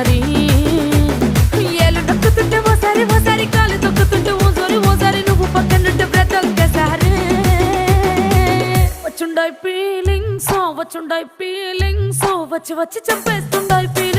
ఓసారి ఏలు నొక్కుతుంటే ఓసారి కాలు తొక్కుతుంటే ఓసారి నువ్వు పక్కనుంటే బ్రతొక్కసారి వచ్చుండాయి ఫీలింగ్స్ వచ్చి చంపేస్తుండాయి ఫీలింగ్స్